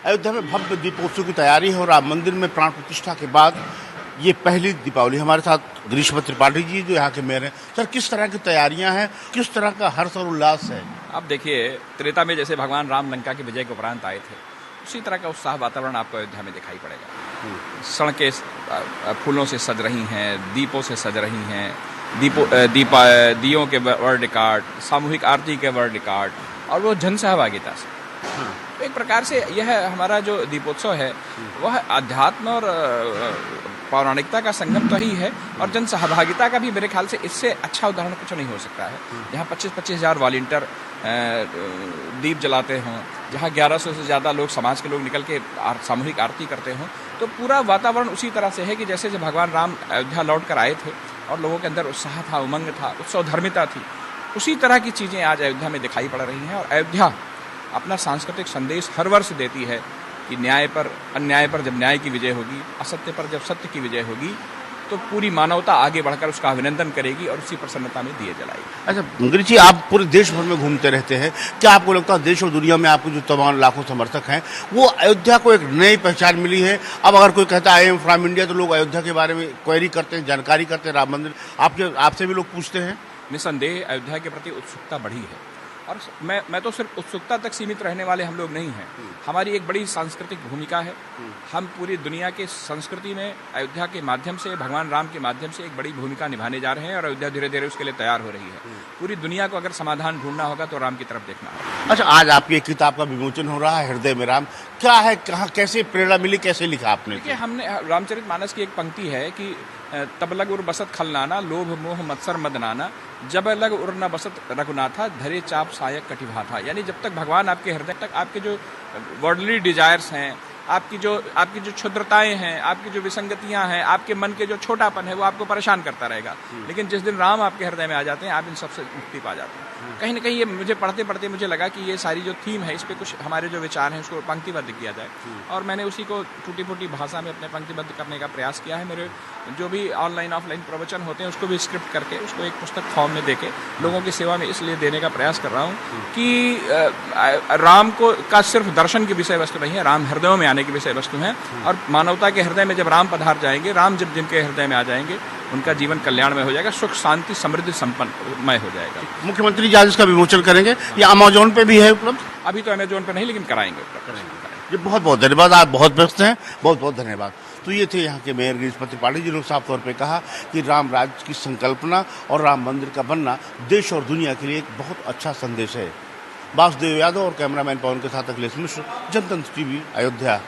अयोध्या में भव्य दीपोत्सव की तैयारी है और राम मंदिर में प्राण प्रतिष्ठा के बाद ये पहली दीपावली। हमारे साथ ग्रीष्म त्रिपाठी जी जो यहाँ के मेयर हैं। सर, किस तरह की तैयारियां हैं, किस तरह का हर्ष और उल्लास है? आप देखिए, त्रेता में जैसे भगवान राम लंका की विजय के उपरांत आए थे, उसी तरह का उत्साह वातावरण आपको अयोध्या में दिखाई पड़ेगा। सड़कें फूलों से सज रही हैं, दीपों से सज रही हैं, दियों के वर्ल्ड रिकॉर्ड, सामूहिक आरती के वर्ल्ड रिकॉर्ड और वो जन सहभागिता से। एक प्रकार से यह हमारा जो दीपोत्सव है वह अध्यात्म और पौराणिकता का संगम तो ही है और जन सहभागिता का भी। मेरे ख्याल से इससे अच्छा उदाहरण कुछ नहीं हो सकता है। जहाँ 25-25 हज़ार वॉलंटियर दीप जलाते हों, जहाँ 1100 से ज़्यादा लोग, समाज के लोग निकल के सामूहिक आरती करते हों, तो पूरा वातावरण उसी तरह से है कि जैसे जब भगवान राम अयोध्या लौट कर आए थे और लोगों के अंदर उत्साह था, उमंग था, उत्सवधर्मिता थी। उसी तरह की चीज़ें आज अयोध्या में दिखाई पड़ रही हैं और अयोध्या अपना सांस्कृतिक संदेश हर वर्ष देती है कि न्याय पर अन्याय पर जब न्याय की विजय होगी, असत्य पर जब सत्य की विजय होगी, तो पूरी मानवता आगे बढ़कर उसका अभिनंदन करेगी और उसी प्रसन्नता में दिए जलाएगी। अच्छा गिरीश जी, आप पूरे देश भर में घूमते रहते हैं, क्या आपको लगता है देश और दुनिया में आपके जो तमाम लाखों समर्थक हैं वो अयोध्या को एक नई पहचान मिली है? अब अगर कोई कहता है आई एम फ्रॉम इंडिया तो लोग अयोध्या के बारे में क्वेरी करते हैं, जानकारी करते हैं, राम मंदिर आपसे भी लोग पूछते हैं? निसंदेह अयोध्या के प्रति उत्सुकता बढ़ी है और मैं तो सिर्फ उत्सुकता तक सीमित रहने वाले हम लोग नहीं हैं। हमारी एक बड़ी सांस्कृतिक भूमिका है। हम पूरी दुनिया के संस्कृति में अयोध्या के माध्यम से, भगवान राम के माध्यम से एक बड़ी भूमिका निभाने जा रहे हैं और अयोध्या धीरे धीरे उसके लिए तैयार हो रही है। पूरी दुनिया को अगर समाधान ढूंढना होगा तो राम की तरफ देखना होगा। अच्छा, आज आपकी एक किताब का विमोचन हो रहा है, हृदय में राम। क्या है, कहाँ, कैसे प्रेरणा मिली, कैसे लिखा आपने? देखिए, हमने रामचरितमानस की एक पंक्ति है कि तब लग उर बसत खलनाना, लोभ मोह मत्सर मद नाना, जब लग उर न बसत रघुनाथा, धरे चाप सायक कटिभाथा। यानी जब तक भगवान आपके हृदय तक, आपके जो वर्ल्डली डिजायर्स हैं, आपकी जो क्षुद्रताएं हैं, आपकी जो विसंगतियां हैं, आपके मन के जो छोटापन है, वो आपको परेशान करता रहेगा। लेकिन जिस दिन राम आपके हृदय में आ जाते हैं, आप इन सबसे मुक्ति पा जाते हैं। कहीं ना कहीं ये मुझे पढ़ते पढ़ते मुझे लगा कि ये सारी जो थीम है, इस पे कुछ हमारे जो विचार हैं उसको पंक्तिबद्ध किया जाए और मैंने उसी को टूटी फूटी भाषा में अपने पंक्तिबद्ध करने का प्रयास किया है। मेरे जो भी ऑनलाइन ऑफलाइन प्रवचन होते हैं उसको भी स्क्रिप्ट करके उसको एक पुस्तक फॉर्म में देके लोगों की सेवा में इसलिए देने का प्रयास कर रहा हूँ कि राम को का सिर्फ दर्शन की विषय वस्तु नहीं है, राम हृदयों में आने की विषय वस्तु है और मानवता के हृदय में जब राम पधार जाएंगे, राम जब जिनके हृदय में आ जाएंगे, उनका जीवन कल्याण में हो जाएगा, सुख शांति समृद्धि संपन्नमय हो जाएगा। मुख्यमंत्री जी आज इसका विमोचन करेंगे, या अमेजोन पे भी है उपलब्ध? अभी तो अमेजोन पे नहीं, लेकिन कराएंगे उपलब्ध। जी बहुत बहुत धन्यवाद, आप बहुत व्यस्त हैं, बहुत बहुत धन्यवाद। तो ये थे यहाँ के मेयर ग्रीष्म त्रिपाठी जिन्होंने साफ तौर पे कहा कि राम राज्य की संकल्पना और राम मंदिर का बनना देश और दुनिया के लिए एक बहुत अच्छा संदेश है। वासुदेव यादव और कैमरामैन पवन के साथ अखिलेश मिश्र, जनतंत्र टीवी, अयोध्या।